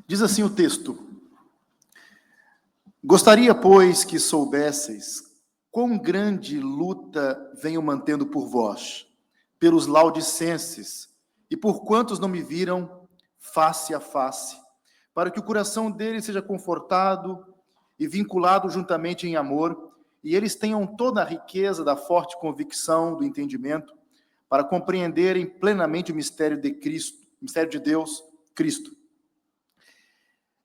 Diz assim o texto: Gostaria, pois, que soubesseis quão grande luta venho mantendo por vós, pelos laudicenses, e por quantos não me viram face a face, para que o coração deles seja confortado e vinculado juntamente em amor, e eles tenham toda a riqueza da forte convicção do entendimento, para compreenderem plenamente o mistério de Cristo, o mistério de Deus, Cristo,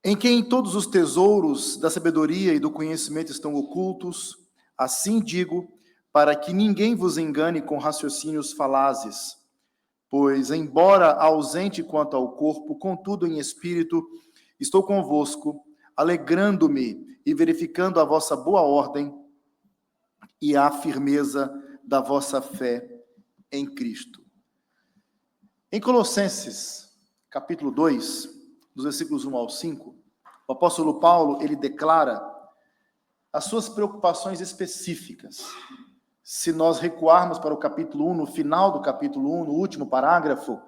em quem todos os tesouros da sabedoria e do conhecimento estão ocultos. Assim digo, para que ninguém vos engane com raciocínios falazes. Pois, embora ausente quanto ao corpo, contudo em espírito, estou convosco, alegrando-me e verificando a vossa boa ordem e a firmeza da vossa fé em Cristo. Em Colossenses, capítulo 2, dos versículos 1 ao 5, o apóstolo Paulo, ele declara as suas preocupações específicas. Se nós recuarmos para o capítulo 1, no final do capítulo 1, no último parágrafo,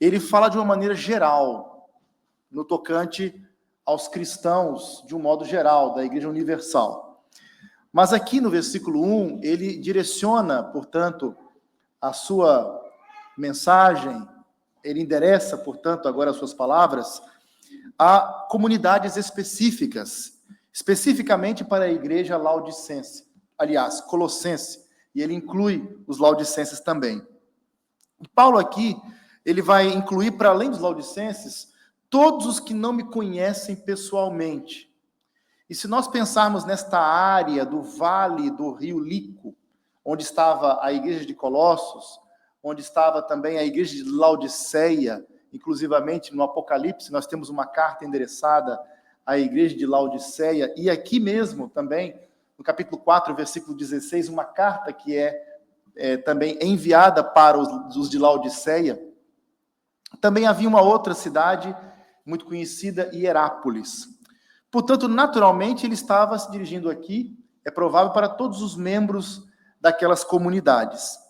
ele fala de uma maneira geral, no tocante aos cristãos, de um modo geral, da Igreja Universal. Mas aqui no versículo 1, ele direciona, portanto, a sua mensagem, ele endereça, portanto, agora as suas palavras, a comunidades específicas, especificamente para a igreja laudicense, aliás, colossense, e ele inclui os laudicenses também. E Paulo aqui, ele vai incluir, para além dos laudicenses, todos os que não me conhecem pessoalmente. E se nós pensarmos nesta área do vale do rio Lico, onde estava a igreja de Colossos, onde estava também a igreja de Laodiceia, inclusivamente no Apocalipse, nós temos uma carta endereçada à igreja de Laodiceia, e aqui mesmo também, no capítulo 4, versículo 16, uma carta que é também enviada para os de Laodiceia. Também havia uma outra cidade muito conhecida, Hierápolis. Portanto, naturalmente, ele estava se dirigindo aqui, é provável, para todos os membros daquelas comunidades.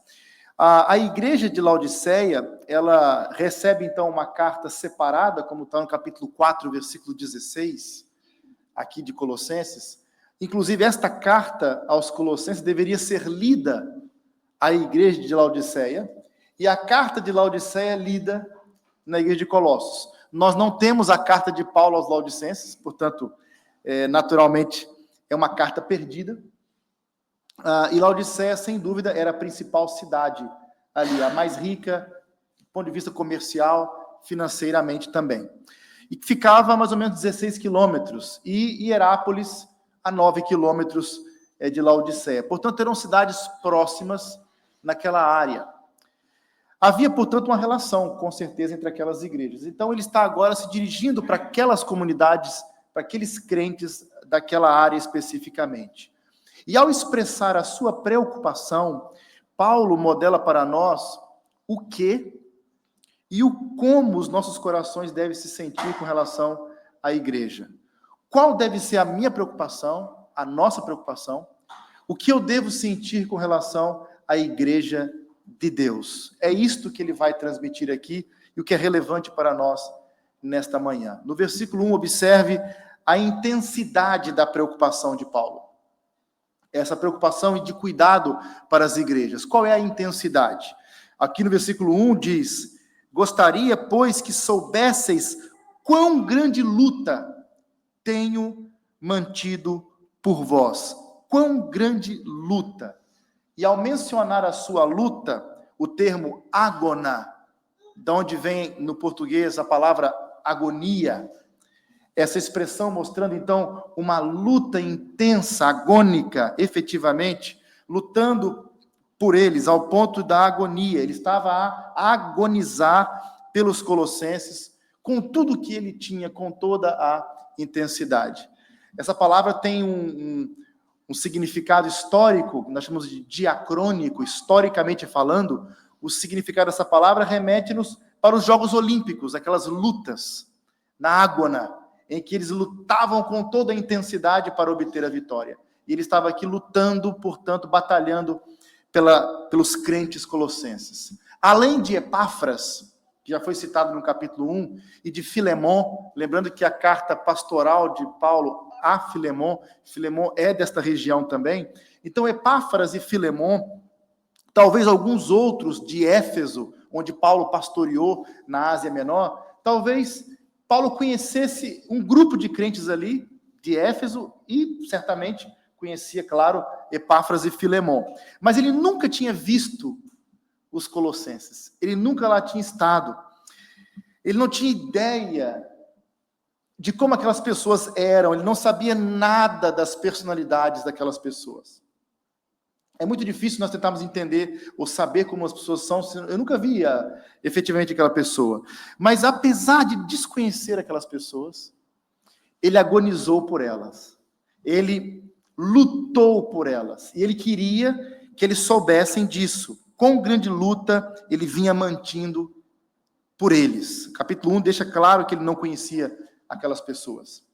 A igreja de Laodiceia, ela recebe, então, uma carta separada, como está no capítulo 4, versículo 16, aqui de Colossenses. Inclusive, esta carta aos Colossenses deveria ser lida à igreja de Laodiceia, e a carta de Laodiceia é lida na igreja de Colossos. Nós não temos a carta de Paulo aos Laodicenses, portanto, naturalmente, é uma carta perdida. E Laodiceia, sem dúvida, era a principal cidade ali, a mais rica, do ponto de vista comercial, financeiramente também. E ficava a mais ou menos 16 quilômetros, e Hierápolis a 9 quilômetros de Laodiceia. Portanto, eram cidades próximas naquela área. Havia, portanto, uma relação, com certeza, entre aquelas igrejas. Então, ele está agora se dirigindo para aquelas comunidades, para aqueles crentes daquela área especificamente. E ao expressar a sua preocupação, Paulo modela para nós o que e o como os nossos corações devem se sentir com relação à igreja. Qual deve ser a minha preocupação, a nossa preocupação, o que eu devo sentir com relação à igreja de Deus. É isto que ele vai transmitir aqui e o que é relevante para nós nesta manhã. No versículo 1, observe a intensidade da preocupação de Paulo. Essa preocupação e de cuidado para as igrejas. Qual é a intensidade? Aqui no versículo 1 diz: Gostaria, pois, que soubesseis quão grande luta tenho mantido por vós. Quão grande luta. E ao mencionar a sua luta, o termo agona, de onde vem no português a palavra agonia, essa expressão mostrando, então, uma luta intensa, agônica, efetivamente, lutando por eles, ao ponto da agonia. Ele estava a agonizar pelos colossenses, com tudo que ele tinha, com toda a intensidade. Essa palavra tem um significado histórico, nós chamamos de diacrônico, historicamente falando. O significado dessa palavra remete-nos para os Jogos Olímpicos, aquelas lutas na ágona, em que eles lutavam com toda a intensidade para obter a vitória. E ele estava aqui lutando, portanto, batalhando pelos crentes colossenses. Além de Epáfras, que já foi citado no capítulo 1, e de Filemon, lembrando que a carta pastoral de Paulo a Filemon é desta região também. Então, Epáfras e Filemon, talvez alguns outros de Éfeso, onde Paulo pastoreou na Ásia Menor, talvez Paulo conhecesse um grupo de crentes ali, de Éfeso, e certamente conhecia, claro, Epáfras e Filemon. Mas ele nunca tinha visto os colossenses. Ele nunca lá tinha estado. Ele não tinha ideia de como aquelas pessoas eram. Ele não sabia nada das personalidades daquelas pessoas. É muito difícil nós tentarmos entender ou saber como as pessoas são. Eu nunca via efetivamente aquela pessoa. Mas apesar de desconhecer aquelas pessoas, ele agonizou por elas. Ele lutou por elas. E ele queria que eles soubessem disso. Com grande luta, ele vinha mantendo por eles. Capítulo 1 deixa claro que ele não conhecia aquelas pessoas.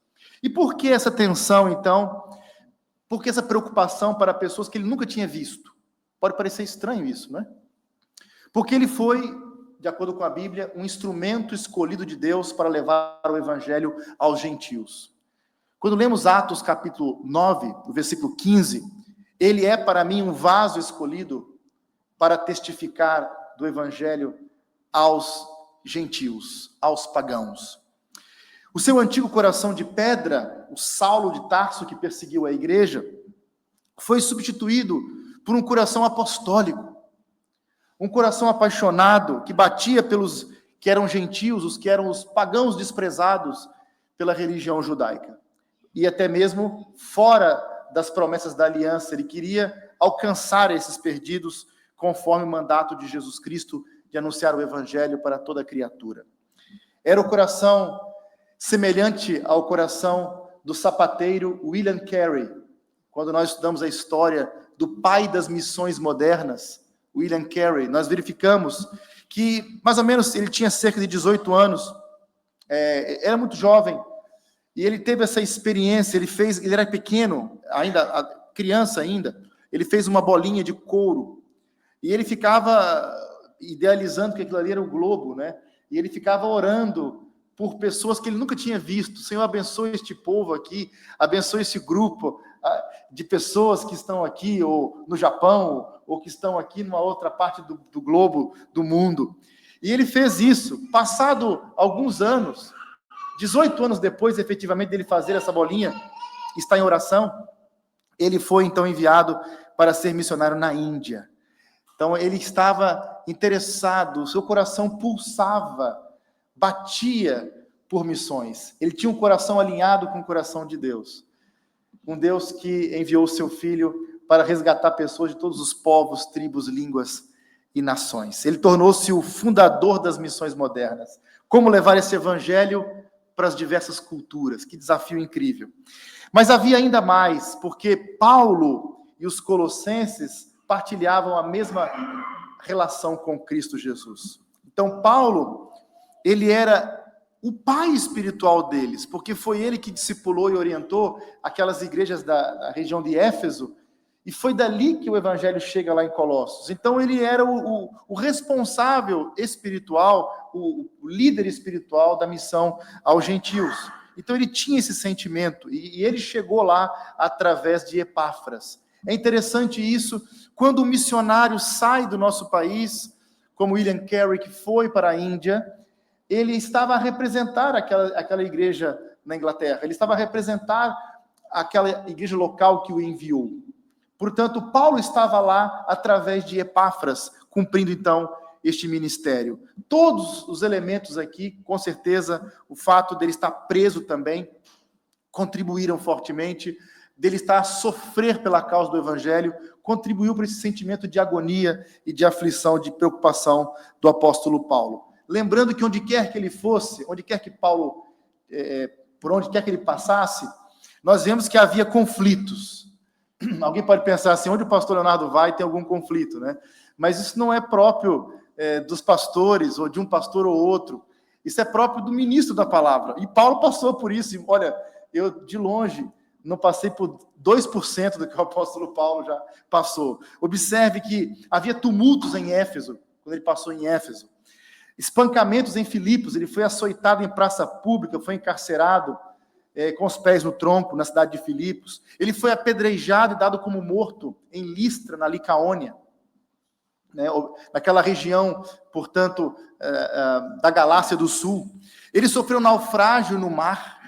E por que essa tensão, então? Por que essa preocupação para pessoas que ele nunca tinha visto? Pode parecer estranho isso, né? Porque ele foi, de acordo com a Bíblia, um instrumento escolhido de Deus para levar o evangelho aos gentios. Quando lemos Atos capítulo 9, o versículo 15, ele é para mim um vaso escolhido para testificar do evangelho aos gentios, aos pagãos. O seu antigo coração de pedra, o Saulo de Tarso que perseguiu a igreja, foi substituído por um coração apostólico, um coração apaixonado que batia pelos que eram gentios, os que eram os pagãos desprezados pela religião judaica. E até mesmo fora das promessas da aliança, ele queria alcançar esses perdidos conforme o mandato de Jesus Cristo de anunciar o evangelho para toda criatura. Era o coração semelhante ao coração do sapateiro William Carey. Quando nós estudamos a história do pai das missões modernas, William Carey, nós verificamos que, mais ou menos, ele tinha cerca de 18 anos, era muito jovem, e ele teve essa experiência, ele era pequeno, ainda criança ainda, ele fez uma bolinha de couro, e ele ficava idealizando que aquilo ali era o globo, né? E ele ficava orando por pessoas que ele nunca tinha visto. Senhor, abençoe este povo aqui, abençoe esse grupo de pessoas que estão aqui, ou no Japão, ou que estão aqui numa outra parte do globo, do mundo. E ele fez isso. Passado alguns anos, 18 anos depois, efetivamente, dele fazer essa bolinha, está em oração, ele foi, então, enviado para ser missionário na Índia. Então, ele estava interessado, o seu coração pulsava, batia por missões. Ele tinha um coração alinhado com o coração de Deus. Um Deus que enviou o seu Filho para resgatar pessoas de todos os povos, tribos, línguas e nações. Ele tornou-se o fundador das missões modernas. Como levar esse evangelho para as diversas culturas? Que desafio incrível. Mas havia ainda mais, porque Paulo e os colossenses partilhavam a mesma relação com Cristo Jesus. Então, Paulo, ele era o pai espiritual deles, porque foi ele que discipulou e orientou aquelas igrejas da região de Éfeso, e foi dali que o evangelho chega lá em Colossos. Então, ele era o responsável espiritual, o líder espiritual da missão aos gentios. Então, ele tinha esse sentimento, e ele chegou lá através de Epáfras. É interessante isso, quando o missionário sai do nosso país, como William Carey, que foi para a Índia, ele estava a representar aquela igreja na Inglaterra, ele estava a representar aquela igreja local que o enviou. Portanto, Paulo estava lá através de Epáfras, cumprindo então este ministério. Todos os elementos aqui, com certeza, o fato dele estar preso também, contribuíram fortemente, dele estar a sofrer pela causa do evangelho, contribuiu para esse sentimento de agonia e de aflição, de preocupação do apóstolo Paulo. Lembrando que onde quer que ele fosse, onde quer que Paulo, por onde quer que ele passasse, nós vemos que havia conflitos. Alguém pode pensar assim, onde o pastor Leonardo vai, tem algum conflito, né? Mas isso não é próprio dos pastores, ou de um pastor ou outro. Isso é próprio do ministro da palavra. E Paulo passou por isso. E, olha, eu, de longe, não passei por 2% do que o apóstolo Paulo já passou. Observe que havia tumultos em Éfeso, quando ele passou em Éfeso. espancamentos em Filipos, ele foi açoitado em praça pública, foi encarcerado com os pés no tronco na cidade de Filipos. Ele foi apedrejado e dado como morto em Listra, na Licaônia, né, naquela região, portanto, da Galácia do Sul. Ele sofreu naufrágio no mar,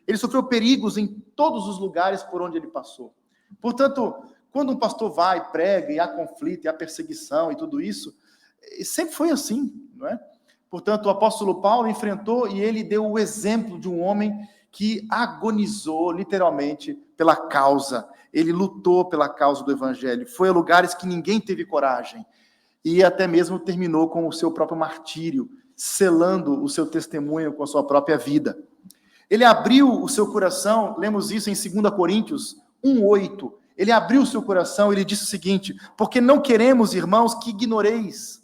ele sofreu perigos em todos os lugares por onde ele passou. Portanto, quando um pastor vai, prega, e há conflito, e há perseguição e tudo isso, sempre foi assim, não é? Portanto, o apóstolo Paulo enfrentou e ele deu o exemplo de um homem que agonizou, literalmente, pela causa. Ele lutou pela causa do evangelho, foi a lugares que ninguém teve coragem, e até mesmo terminou com o seu próprio martírio, selando o seu testemunho com a sua própria vida. Ele abriu o seu coração, lemos isso em 2 Coríntios 1:8, ele abriu o seu coração, ele disse o seguinte: porque não queremos, irmãos, que ignoreis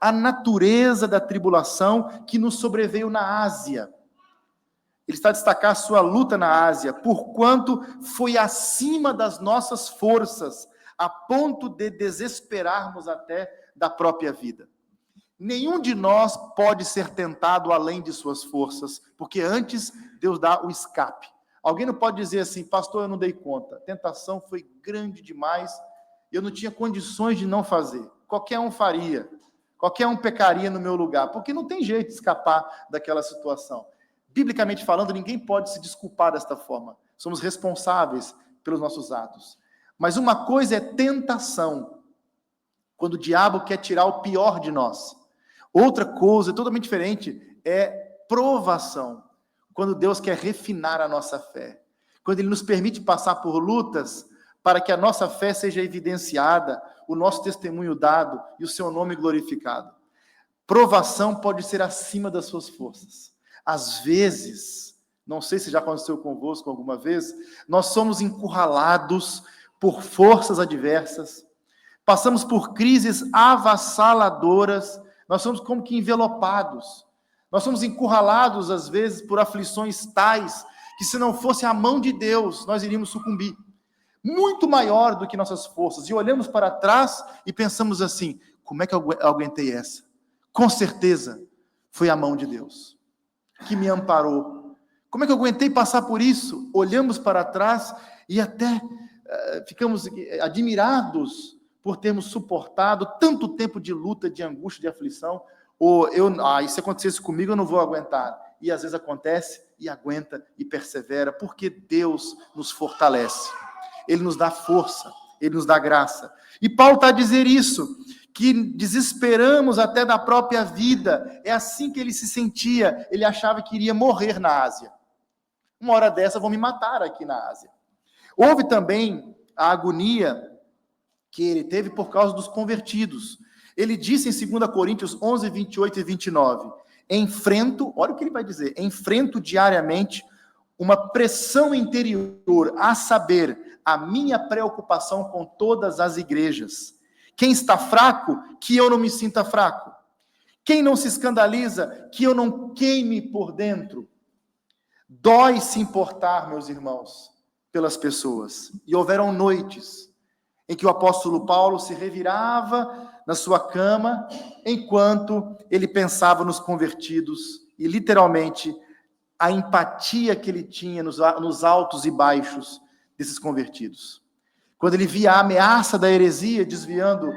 a natureza da tribulação que nos sobreveio na Ásia. Ele está a destacar a sua luta na Ásia, porquanto foi acima das nossas forças, a ponto de desesperarmos até da própria vida. Nenhum de nós pode ser tentado além de suas forças, porque antes Deus dá o escape. Alguém não pode dizer assim: pastor, eu não dei conta, a tentação foi grande demais, eu não tinha condições de não fazer. Qualquer um faria, qualquer um pecaria no meu lugar, porque não tem jeito de escapar daquela situação. Biblicamente falando, ninguém pode se desculpar desta forma. Somos responsáveis pelos nossos atos. Mas uma coisa é tentação, quando o diabo quer tirar o pior de nós. Outra coisa, totalmente diferente, é provação, quando Deus quer refinar a nossa fé. Quando Ele nos permite passar por lutas, para que a nossa fé seja evidenciada, o nosso testemunho dado e o seu nome glorificado. Provação pode ser acima das suas forças. Às vezes, não sei se já aconteceu convosco alguma vez, nós somos encurralados por forças adversas, passamos por crises avassaladoras, nós somos como que envelopados, nós somos encurralados às vezes por aflições tais, que se não fosse a mão de Deus, nós iríamos sucumbir, muito maior do que nossas forças, e olhamos para trás e pensamos assim: como é que eu aguentei essa? Com certeza, foi a mão de Deus que me amparou. Como é que eu aguentei passar por isso? Olhamos para trás e até ficamos admirados por termos suportado tanto tempo de luta, de angústia, de aflição. Ou se acontecesse comigo, eu não vou aguentar. E às vezes acontece e aguenta e persevera, porque Deus nos fortalece. Ele nos dá força, Ele nos dá graça. E Paulo está a dizer isso, que desesperamos até da própria vida. É assim que ele se sentia. Ele achava que iria morrer na Ásia. Uma hora dessa vão me matar aqui na Ásia. Houve também a agonia que ele teve por causa dos convertidos. Ele disse em 2 Coríntios 11, 28 e 29, olha o que ele vai dizer: enfrento diariamente uma pressão interior, a saber, a minha preocupação com todas as igrejas. Quem está fraco, que eu não me sinta fraco. Quem não se escandaliza, que eu não queime por dentro. Dói se importar, meus irmãos, pelas pessoas. E houveram noites em que o apóstolo Paulo se revirava na sua cama, enquanto ele pensava nos convertidos, e literalmente a empatia que ele tinha nos altos e baixos desses convertidos. Quando ele via a ameaça da heresia desviando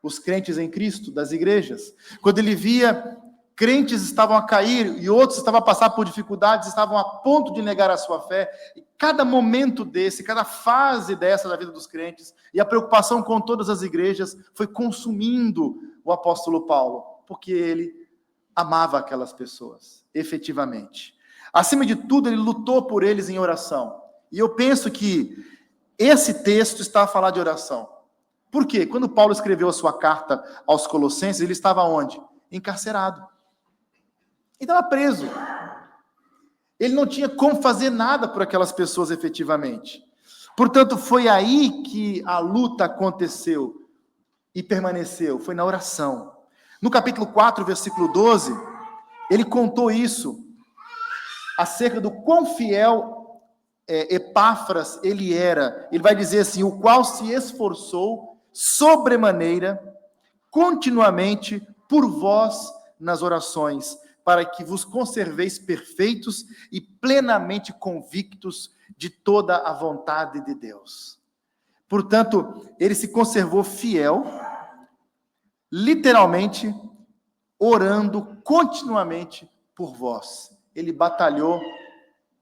os crentes em Cristo das igrejas, quando ele via crentes estavam a cair e outros estavam a passar por dificuldades, estavam a ponto de negar a sua fé, e cada momento desse, cada fase dessa da vida dos crentes, e a preocupação com todas as igrejas foi consumindo o apóstolo Paulo, porque ele amava aquelas pessoas, efetivamente. Acima de tudo, ele lutou por eles em oração. E eu penso que esse texto está a falar de oração. Por quê? Quando Paulo escreveu a sua carta aos Colossenses, ele estava onde? Encarcerado. Ele estava preso. Ele não tinha como fazer nada por aquelas pessoas efetivamente. Portanto, foi aí que a luta aconteceu e permaneceu. Foi na oração. No capítulo 4, versículo 12, ele contou isso acerca do quão fiel Epáfras ele era. Ele vai dizer assim: o qual se esforçou sobremaneira, continuamente, por vós nas orações, para que vos conserveis perfeitos e plenamente convictos de toda a vontade de Deus. Portanto, ele se conservou fiel, literalmente, orando continuamente por vós. Ele batalhou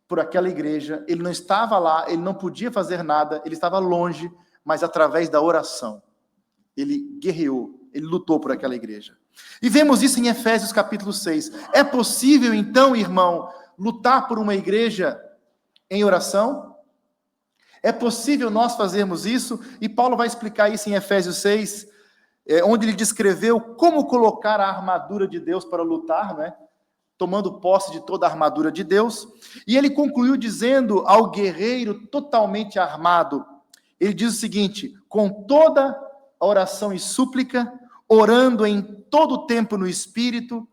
por aquela igreja, ele não estava lá, ele não podia fazer nada, ele estava longe, mas através da oração, ele guerreou, ele lutou por aquela igreja. E vemos isso em Efésios capítulo 6. É possível, então, irmão, lutar por uma igreja em oração? É possível nós fazermos isso? E Paulo vai explicar isso em Efésios 6, onde ele descreveu como colocar a armadura de Deus para lutar, né? Tomando posse de toda a armadura de Deus. E ele concluiu dizendo ao guerreiro totalmente armado, ele diz o seguinte: com toda a oração e súplica, orando em todo o tempo no Espírito,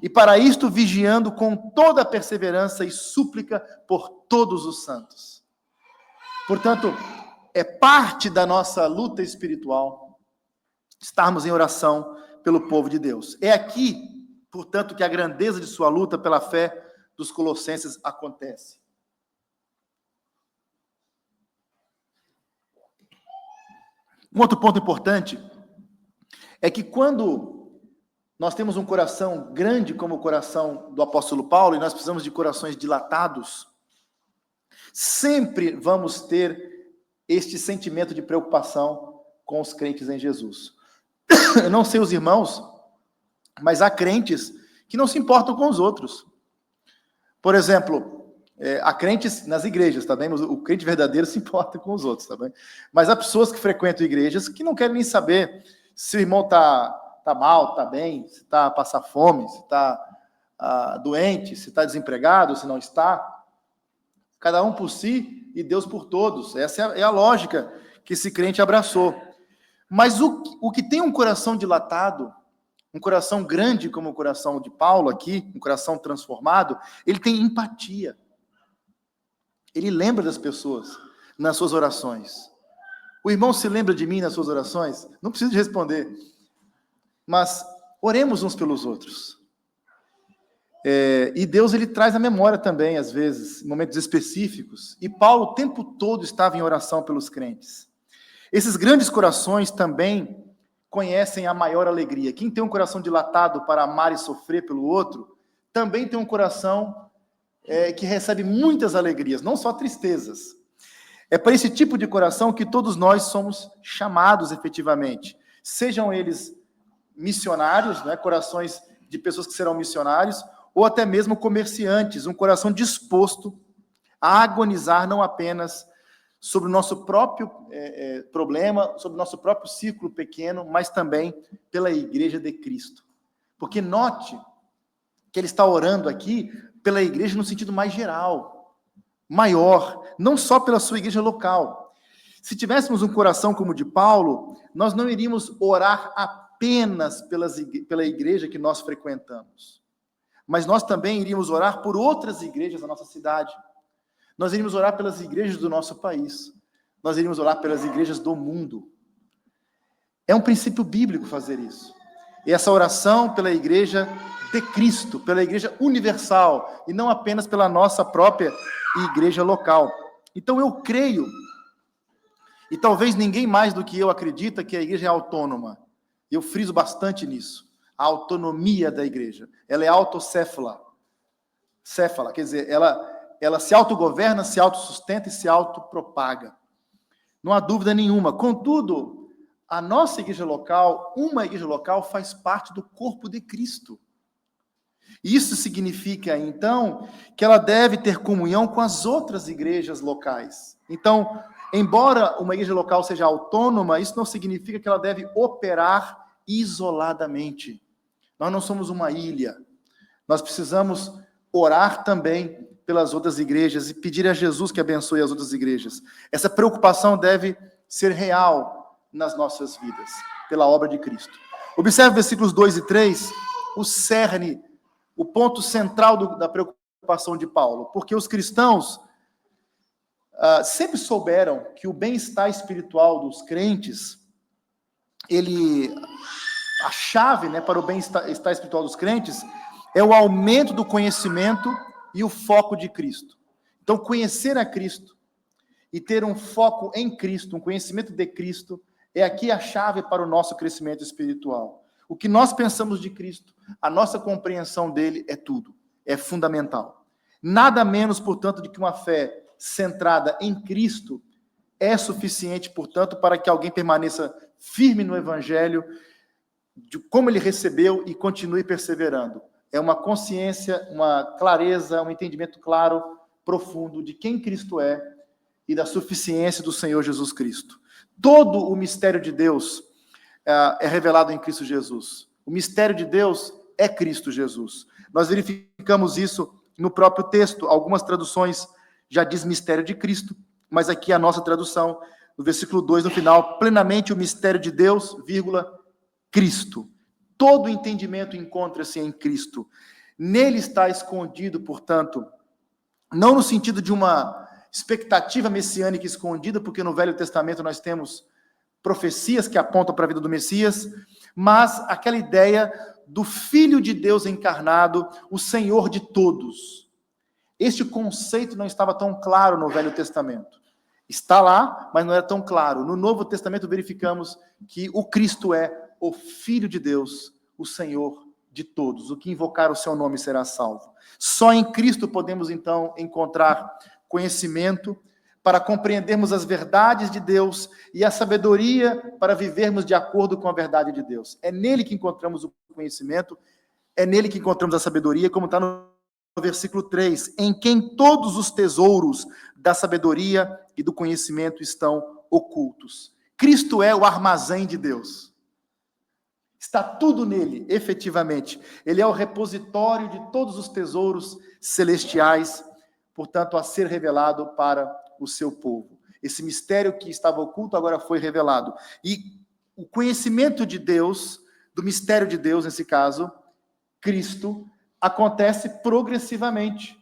e para isto vigiando com toda a perseverança e súplica por todos os santos. Portanto, é parte da nossa luta espiritual estarmos em oração pelo povo de Deus. É aqui, portanto, que a grandeza de sua luta pela fé dos colossenses acontece. Um outro ponto importante é que quando nós temos um coração grande como o coração do apóstolo Paulo, e nós precisamos de corações dilatados, sempre vamos ter este sentimento de preocupação com os crentes em Jesus. Eu não sei os irmãos, mas há crentes que não se importam com os outros. Por exemplo, há crentes nas igrejas, tá bem? O crente verdadeiro se importa com os outros, tá bem? Mas há pessoas que frequentam igrejas que não querem nem saber se o irmão tá mal, tá bem, se está a passar fome, se está doente, se está desempregado, se não está. Cada um por si e Deus por todos. Essa é a lógica que esse crente abraçou. Mas o que tem um coração dilatado, um coração grande como o coração de Paulo aqui, um coração transformado, ele tem empatia. Ele lembra das pessoas nas suas orações. O irmão se lembra de mim nas suas orações? Não precisa de responder. Mas oremos uns pelos outros. E Deus, ele traz a memória também, às vezes, em momentos específicos. E Paulo o tempo todo estava em oração pelos crentes. Esses grandes corações também conhecem a maior alegria. Quem tem um coração dilatado para amar e sofrer pelo outro, também tem um coração que recebe muitas alegrias, não só tristezas. É para esse tipo de coração que todos nós somos chamados efetivamente. Sejam eles missionários, né, corações de pessoas que serão missionários, ou até mesmo comerciantes, um coração disposto a agonizar não apenas sobre o nosso próprio problema, sobre o nosso próprio círculo pequeno, mas também pela igreja de Cristo. Porque note que ele está orando aqui pela igreja no sentido mais geral, maior, não só pela sua igreja local. Se tivéssemos um coração como o de Paulo, nós não iríamos orar apenas pela igreja que nós frequentamos, mas nós também iríamos orar por outras igrejas da nossa cidade. Nós iríamos orar pelas igrejas do nosso país. Nós iríamos orar pelas igrejas do mundo. É um princípio bíblico fazer isso. E essa oração pela igreja de Cristo, pela igreja universal, e não apenas pela nossa própria igreja local. Então eu creio, e talvez ninguém mais do que eu acredita que a igreja é autônoma. Eu friso bastante nisso. A autonomia da igreja. Ela é autocéfala. Céfala, quer dizer, ela se autogoverna, se autossustenta e se autopropaga. Não há dúvida nenhuma. Contudo, a nossa igreja local, uma igreja local, faz parte do corpo de Cristo. Isso significa, então, que ela deve ter comunhão com as outras igrejas locais. Então, embora uma igreja local seja autônoma, isso não significa que ela deve operar isoladamente. Nós não somos uma ilha. Nós precisamos orar também pelas outras igrejas e pedir a Jesus que abençoe as outras igrejas. Essa preocupação deve ser real nas nossas vidas, pela obra de Cristo. Observe versículos 2 e 3, o cerne, o ponto central da preocupação de Paulo, porque os cristãos sempre souberam que o bem-estar espiritual dos crentes, ele a chave, né, para o bem-estar espiritual dos crentes é o aumento do conhecimento e o foco de Cristo. Então, conhecer a Cristo e ter um foco em Cristo, um conhecimento de Cristo, é aqui a chave para o nosso crescimento espiritual. O que nós pensamos de Cristo, a nossa compreensão dele é tudo, é fundamental. Nada menos, portanto, do que uma fé centrada em Cristo é suficiente, portanto, para que alguém permaneça firme no Evangelho, de como ele recebeu e continue perseverando. É uma consciência, uma clareza, um entendimento claro, profundo de quem Cristo é e da suficiência do Senhor Jesus Cristo. Todo o mistério de Deus é revelado em Cristo Jesus. O mistério de Deus é Cristo Jesus. Nós verificamos isso no próprio texto. Algumas traduções já diz mistério de Cristo, mas aqui a nossa tradução, no versículo 2, no final, plenamente o mistério de Deus, vírgula, Cristo. Todo entendimento encontra-se em Cristo. Nele está escondido, portanto, não no sentido de uma expectativa messiânica escondida, porque no Velho Testamento nós temos profecias que apontam para a vida do Messias, mas aquela ideia do Filho de Deus encarnado, o Senhor de todos. Este conceito não estava tão claro no Velho Testamento. Está lá, mas não era tão claro. No Novo Testamento verificamos que o Cristo é o Filho de Deus, o Senhor de todos. O que invocar o seu nome será salvo. Só em Cristo podemos, então, encontrar conhecimento para compreendermos as verdades de Deus e a sabedoria para vivermos de acordo com a verdade de Deus. É nele que encontramos o conhecimento, é nele que encontramos a sabedoria, como está no versículo 3, em quem todos os tesouros da sabedoria e do conhecimento estão ocultos. Cristo é o armazém de Deus. Está tudo nele, efetivamente. Ele é o repositório de todos os tesouros celestiais, portanto, a ser revelado para o seu povo. Esse mistério que estava oculto agora foi revelado. E o conhecimento de Deus, do mistério de Deus, nesse caso, Cristo, acontece progressivamente.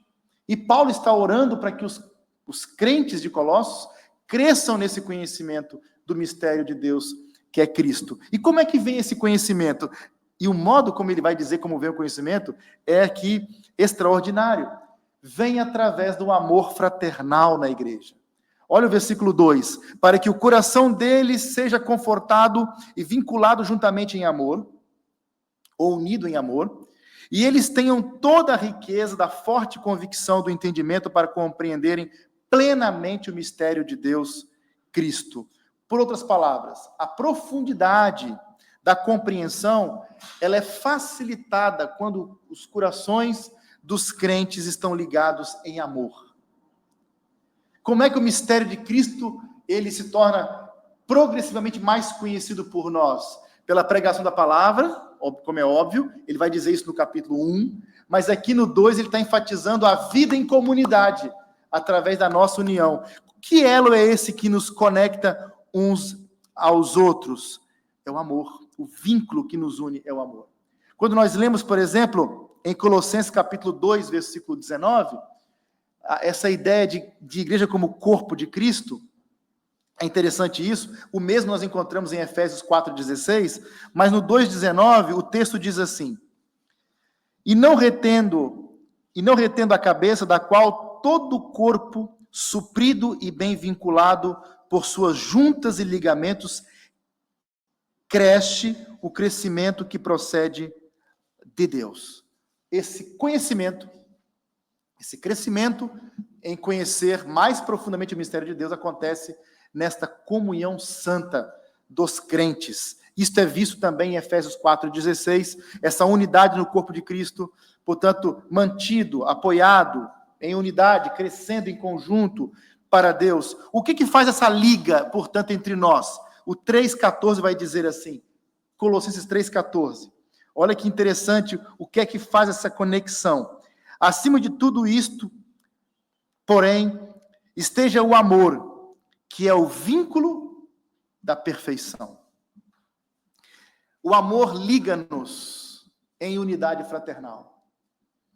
E Paulo está orando para que os crentes de Colossos cresçam nesse conhecimento do mistério de Deus, que é Cristo. E como é que vem esse conhecimento? E o modo como ele vai dizer como vem o conhecimento é aqui extraordinário. Vem através do amor fraternal na igreja. Olha o versículo 2. Para que o coração deles seja confortado e vinculado juntamente em amor, ou unido em amor, e eles tenham toda a riqueza da forte convicção do entendimento para compreenderem plenamente o mistério de Deus, Cristo. Por outras palavras, a profundidade da compreensão, ela é facilitada quando os corações dos crentes estão ligados em amor. Como é que o mistério de Cristo, ele se torna progressivamente mais conhecido por nós? Pela pregação da palavra, como é óbvio, ele vai dizer isso no capítulo 1, mas aqui no 2 ele está enfatizando a vida em comunidade, através da nossa união. Que elo é esse que nos conecta uns aos outros? É o amor. O vínculo que nos une é o amor. Quando nós lemos, por exemplo, em Colossenses capítulo 2, versículo 19, essa ideia de igreja como corpo de Cristo, é interessante isso. O mesmo nós encontramos em Efésios 4,16, mas no 2,19 o texto diz assim: e não retendo a cabeça, da qual todo o corpo, suprido e bem vinculado por suas juntas e ligamentos, cresce o crescimento que procede de Deus. Esse conhecimento, esse crescimento em conhecer mais profundamente o mistério de Deus acontece nesta comunhão santa dos crentes. Isto é visto também em Efésios 4,16, essa unidade no corpo de Cristo, portanto, mantido, apoiado em unidade, crescendo em conjunto para Deus. O que faz essa liga, portanto, entre nós? O 3,14 vai dizer assim, Colossenses 3,14. Olha que interessante o que é que faz essa conexão. Acima de tudo isto, porém, esteja o amor, que é o vínculo da perfeição. O amor liga-nos em unidade fraternal.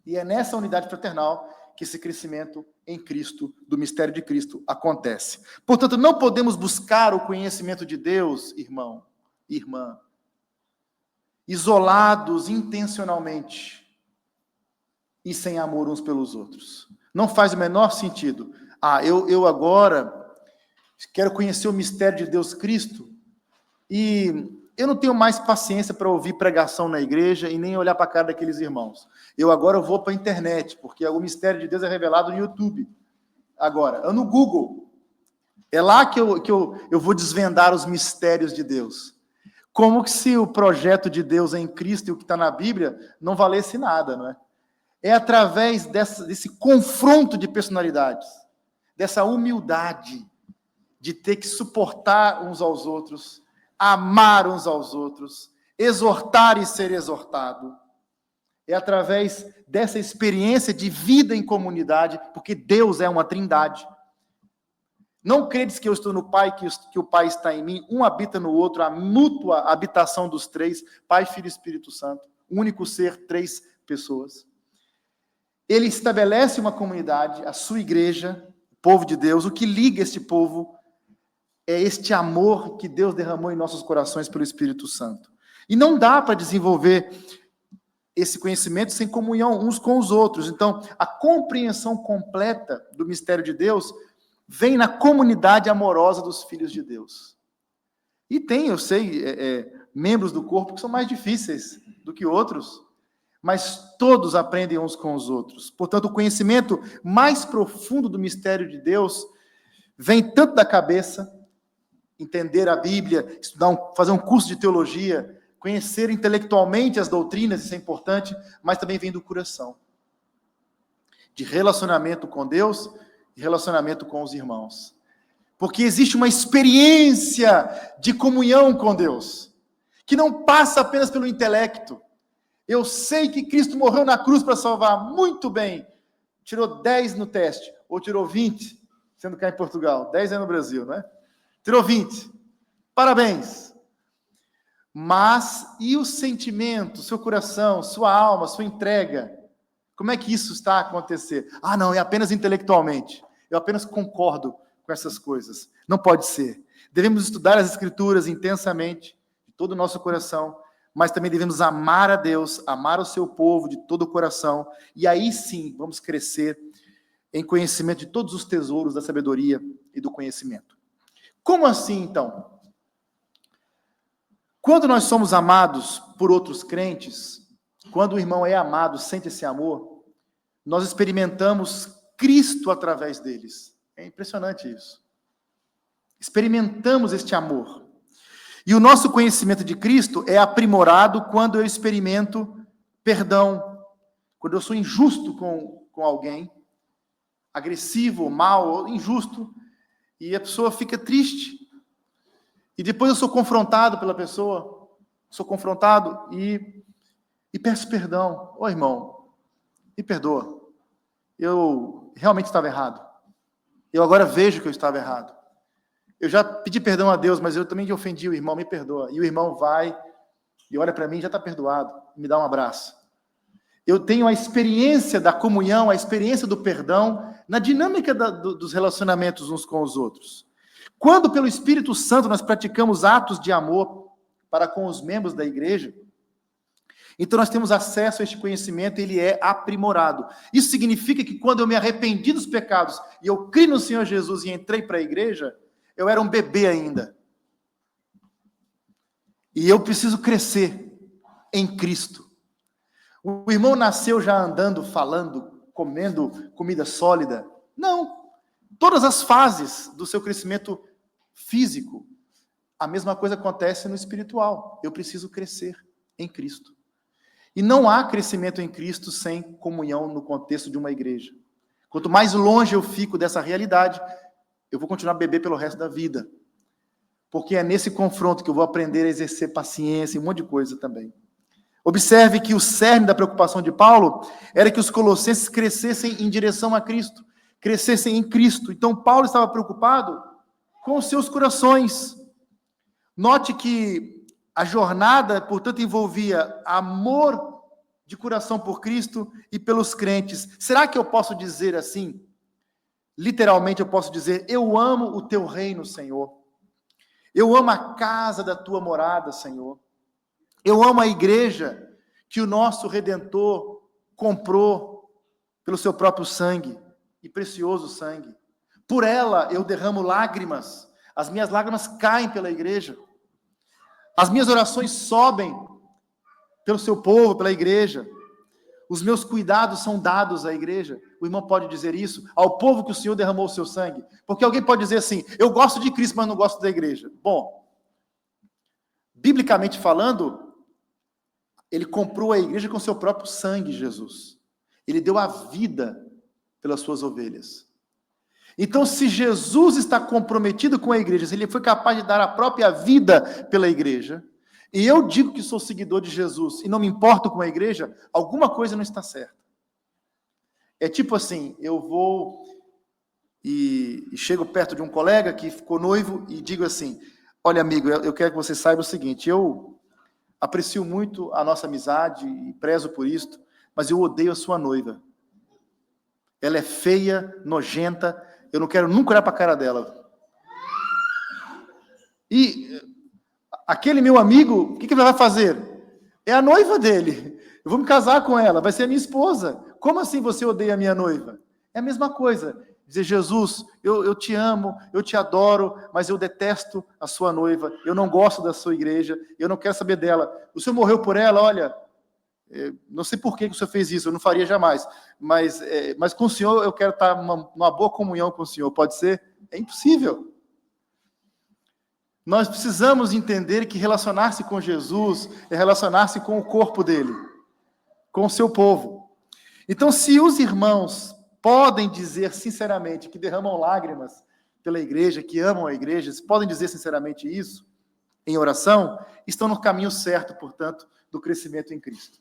E é nessa unidade fraternal que esse crescimento em Cristo, do mistério de Cristo, acontece. Portanto, não podemos buscar o conhecimento de Deus, irmão, irmã, isolados intencionalmente e sem amor uns pelos outros. Não faz o menor sentido. Eu agora quero conhecer o mistério de Deus Cristo e eu não tenho mais paciência para ouvir pregação na igreja e nem olhar para a cara daqueles irmãos. Eu agora vou para a internet, porque o mistério de Deus é revelado no YouTube. Agora, no Google. É lá que eu vou desvendar os mistérios de Deus. Como que se o projeto de Deus em Cristo e o que está na Bíblia não valesse nada, não é? É através desse confronto de personalidades, dessa humildade de ter que suportar uns aos outros, amar uns aos outros, exortar e ser exortado. É através dessa experiência de vida em comunidade, porque Deus é uma trindade. Não credes que eu estou no Pai, que o Pai está em mim, um habita no outro, a mútua habitação dos três, Pai, Filho e Espírito Santo, único ser, três pessoas. Ele estabelece uma comunidade, a sua igreja, o povo de Deus. O que liga este povo é este amor que Deus derramou em nossos corações pelo Espírito Santo. E não dá para desenvolver esse conhecimento sem comunhão uns com os outros. Então, a compreensão completa do mistério de Deus vem na comunidade amorosa dos filhos de Deus. E tem, eu sei, membros do corpo que são mais difíceis do que outros, mas todos aprendem uns com os outros. Portanto, o conhecimento mais profundo do mistério de Deus vem tanto da cabeça, entender a Bíblia, fazer um curso de teologia, conhecer intelectualmente as doutrinas, isso é importante, mas também vem do coração. De relacionamento com Deus e relacionamento com os irmãos. Porque existe uma experiência de comunhão com Deus, que não passa apenas pelo intelecto. Eu sei que Cristo morreu na cruz para salvar, muito bem. Tirou 10 no teste, ou tirou 20, sendo cá em Portugal. 10 é no Brasil, não é? Tirou 20. Parabéns. Mas, e o sentimento, seu coração, sua alma, sua entrega? Como é que isso está a acontecer? Não, é apenas intelectualmente. Eu apenas concordo com essas coisas. Não pode ser. Devemos estudar as Escrituras intensamente, de todo o nosso coração, mas também devemos amar a Deus, amar o seu povo de todo o coração, e aí sim vamos crescer em conhecimento de todos os tesouros da sabedoria e do conhecimento. Como assim, então? Quando nós somos amados por outros crentes, quando o irmão é amado, sente esse amor, nós experimentamos Cristo através deles. É impressionante isso. Experimentamos este amor. E o nosso conhecimento de Cristo é aprimorado quando eu experimento perdão, quando eu sou injusto com alguém, agressivo, mal, injusto, e a pessoa fica triste. E depois eu sou confrontado pela pessoa, e peço perdão. Irmão, me perdoa. Eu realmente estava errado. Eu agora vejo que eu estava errado. Eu já pedi perdão a Deus, mas eu também ofendi o irmão, me perdoa. E o irmão vai e olha para mim, já está perdoado, me dá um abraço. Eu tenho a experiência da comunhão, a experiência do perdão, na dinâmica dos relacionamentos uns com os outros. Quando, pelo Espírito Santo, nós praticamos atos de amor para com os membros da igreja, então nós temos acesso a este conhecimento, ele é aprimorado. Isso significa que quando eu me arrependi dos pecados e eu criei no Senhor Jesus e entrei para a igreja, eu era um bebê ainda. E eu preciso crescer em Cristo. O irmão nasceu já andando, falando, comendo comida sólida? Não. Todas as fases do seu crescimento físico, a mesma coisa acontece no espiritual. Eu preciso crescer em Cristo. E não há crescimento em Cristo sem comunhão no contexto de uma igreja. Quanto mais longe eu fico dessa realidade, eu vou continuar a beber pelo resto da vida. Porque é nesse confronto que eu vou aprender a exercer paciência e um monte de coisa também. Observe que o cerne da preocupação de Paulo era que os colossenses crescessem em direção a Cristo, crescessem em Cristo. Então Paulo estava preocupado com os seus corações. Note que a jornada, portanto, envolvia amor de coração por Cristo e pelos crentes. Será que eu posso dizer assim? Literalmente eu posso dizer, eu amo o teu reino, Senhor. Eu amo a casa da tua morada, Senhor. Eu amo a igreja que o nosso Redentor comprou pelo seu próprio sangue, e precioso sangue. Por ela eu derramo lágrimas, as minhas lágrimas caem pela igreja. As minhas orações sobem pelo seu povo, pela igreja. Os meus cuidados são dados à igreja. O irmão pode dizer isso ao povo que o Senhor derramou o seu sangue. Porque alguém pode dizer assim, eu gosto de Cristo, mas não gosto da igreja. Bom, biblicamente falando, ele comprou a igreja com seu próprio sangue, Jesus. Ele deu a vida pelas suas ovelhas. Então, se Jesus está comprometido com a igreja, se ele foi capaz de dar a própria vida pela igreja, e eu digo que sou seguidor de Jesus e não me importo com a igreja, alguma coisa não está certa. É tipo assim, eu vou e chego perto de um colega que ficou noivo e digo assim, olha amigo, eu quero que você saiba o seguinte, eu aprecio muito a nossa amizade e prezo por isto, mas eu odeio a sua noiva. Ela é feia, nojenta, eu não quero nunca olhar para a cara dela. E aquele meu amigo, o que ele vai fazer? É a noiva dele. Eu vou me casar com ela, vai ser a minha esposa. Como assim você odeia a minha noiva? É a mesma coisa. Dizer, Jesus, eu te amo, eu te adoro, mas eu detesto a sua noiva, eu não gosto da sua igreja, eu não quero saber dela. O Senhor morreu por ela, olha, não sei por que o Senhor fez isso, eu não faria jamais, mas com o Senhor eu quero estar numa boa comunhão com o Senhor, pode ser? É impossível. Nós precisamos entender que relacionar-se com Jesus é relacionar-se com o corpo dele, com o seu povo. Então, se os irmãos podem dizer sinceramente que derramam lágrimas pela igreja, que amam a igreja, se podem dizer sinceramente isso em oração, estão no caminho certo, portanto, do crescimento em Cristo.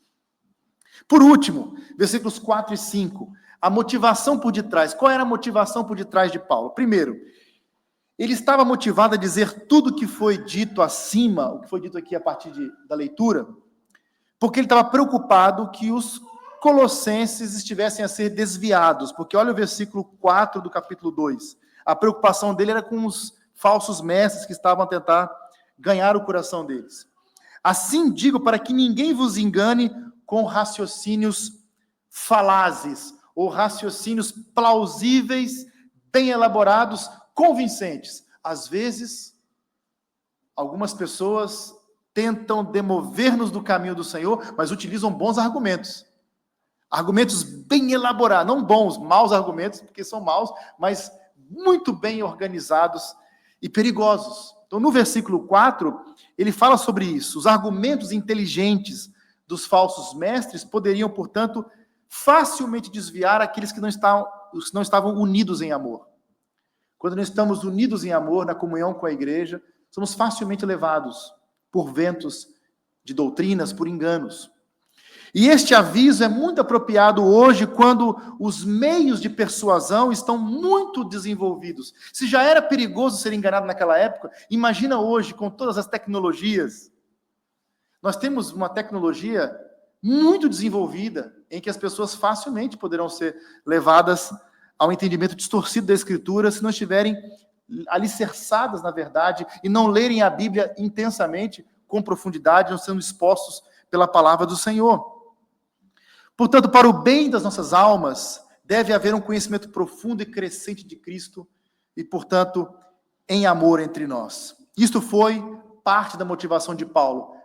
Por último, versículos 4 e 5, a motivação por detrás. Qual era a motivação por detrás de Paulo? Primeiro, ele estava motivado a dizer tudo o que foi dito acima, o que foi dito aqui a partir da leitura, porque ele estava preocupado que os colossenses estivessem a ser desviados, porque olha o versículo 4 do capítulo 2, a preocupação dele era com os falsos mestres que estavam a tentar ganhar o coração deles. Assim digo para que ninguém vos engane com raciocínios falazes, ou raciocínios plausíveis, bem elaborados, convincentes. Às vezes, algumas pessoas tentam demover-nos do caminho do Senhor, mas utilizam bons argumentos. Argumentos bem elaborados, não bons, maus argumentos, porque são maus, mas muito bem organizados e perigosos. Então, no versículo 4, ele fala sobre isso. Os argumentos inteligentes dos falsos mestres poderiam, portanto, facilmente desviar aqueles que não estavam unidos em amor. Quando nós estamos unidos em amor, na comunhão com a igreja, somos facilmente levados por ventos de doutrinas, por enganos. E este aviso é muito apropriado hoje, quando os meios de persuasão estão muito desenvolvidos. Se já era perigoso ser enganado naquela época, imagina hoje, com todas as tecnologias. Nós temos uma tecnologia muito desenvolvida, em que as pessoas facilmente poderão ser levadas ao entendimento distorcido da Escritura, se não estiverem alicerçadas na verdade e não lerem a Bíblia intensamente, com profundidade, não sendo expostos pela palavra do Senhor. Portanto, para o bem das nossas almas, deve haver um conhecimento profundo e crescente de Cristo e, portanto, em amor entre nós. Isto foi parte da motivação de Paulo,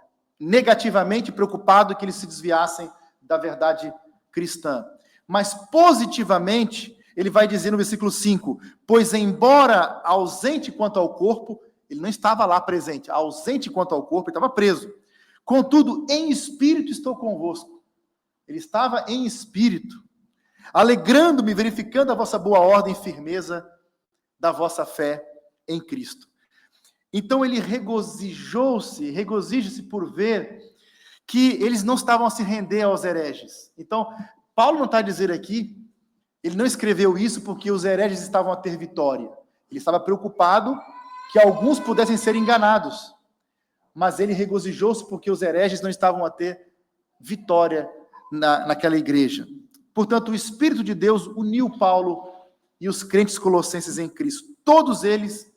negativamente preocupado que eles se desviassem da verdade cristã. Mas positivamente, ele vai dizer no versículo 5, pois embora ausente quanto ao corpo, ele não estava lá presente, ausente quanto ao corpo, ele estava preso. Contudo, em espírito estou convosco. Ele estava em espírito, alegrando-me, verificando a vossa boa ordem e firmeza da vossa fé em Cristo. Então ele regozija-se por ver que eles não estavam a se render aos hereges. Então, Paulo não está a dizer aqui, ele não escreveu isso porque os hereges estavam a ter vitória. Ele estava preocupado que alguns pudessem ser enganados. Mas ele regozijou-se porque os hereges não estavam a ter vitória naquela igreja. Portanto, o Espírito de Deus uniu Paulo e os crentes colossenses em Cristo. Todos eles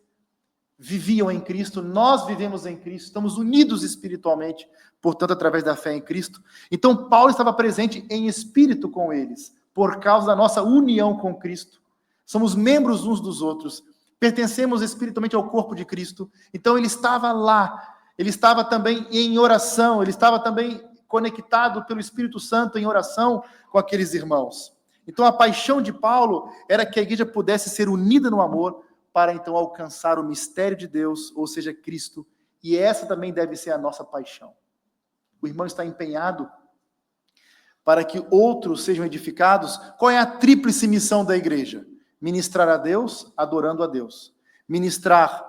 viviam em Cristo, nós vivemos em Cristo, estamos unidos espiritualmente, portanto, através da fé em Cristo. Então, Paulo estava presente em espírito com eles, por causa da nossa união com Cristo. Somos membros uns dos outros, pertencemos espiritualmente ao corpo de Cristo. Então, ele estava lá, ele estava também em oração, ele estava também conectado pelo Espírito Santo em oração com aqueles irmãos. Então, a paixão de Paulo era que a igreja pudesse ser unida no amor para, então, alcançar o mistério de Deus, ou seja, Cristo. E essa também deve ser a nossa paixão. O irmão está empenhado para que outros sejam edificados. Qual é a tríplice missão da igreja? Ministrar a Deus, adorando a Deus. Ministrar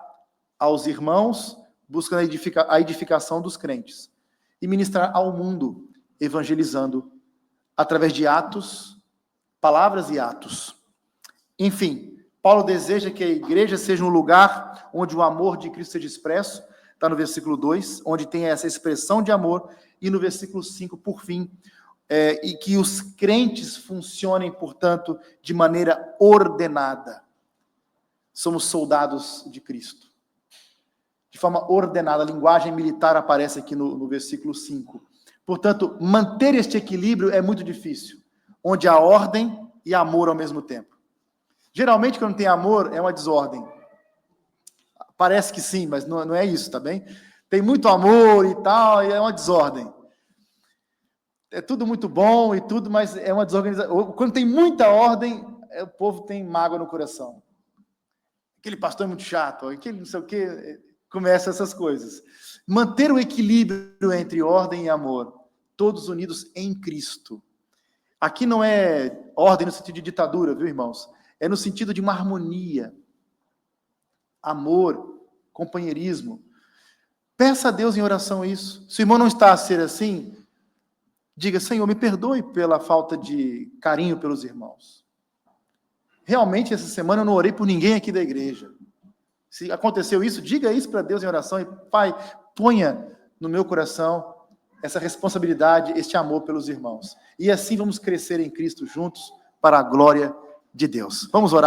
aos irmãos, buscando a edificação dos crentes. E ministrar ao mundo, evangelizando através de atos, palavras e atos. Enfim, Paulo deseja que a igreja seja um lugar onde o amor de Cristo seja expresso, está no versículo 2, onde tem essa expressão de amor, e no versículo 5, por fim, e que os crentes funcionem, portanto, de maneira ordenada. Somos soldados de Cristo. De forma ordenada, a linguagem militar aparece aqui no versículo 5. Portanto, manter este equilíbrio é muito difícil, onde há ordem e amor ao mesmo tempo. Geralmente, quando tem amor, é uma desordem. Parece que sim, mas não é isso, tá bem? Tem muito amor e tal, e é uma desordem. É tudo muito bom e tudo, mas é uma desorganização. Quando tem muita ordem, o povo tem mágoa no coração. Aquele pastor é muito chato, aquele não sei o quê, começa essas coisas. Manter o equilíbrio entre ordem e amor, todos unidos em Cristo. Aqui não é ordem no sentido de ditadura, viu, irmãos? É no sentido de uma harmonia, amor, companheirismo. Peça a Deus em oração isso. Se o irmão não está a ser assim, diga: Senhor, me perdoe pela falta de carinho pelos irmãos. Realmente, essa semana eu não orei por ninguém aqui da igreja. Se aconteceu isso, diga isso para Deus em oração e, Pai, ponha no meu coração essa responsabilidade, este amor pelos irmãos. E assim vamos crescer em Cristo juntos para a glória de Deus. Vamos orar.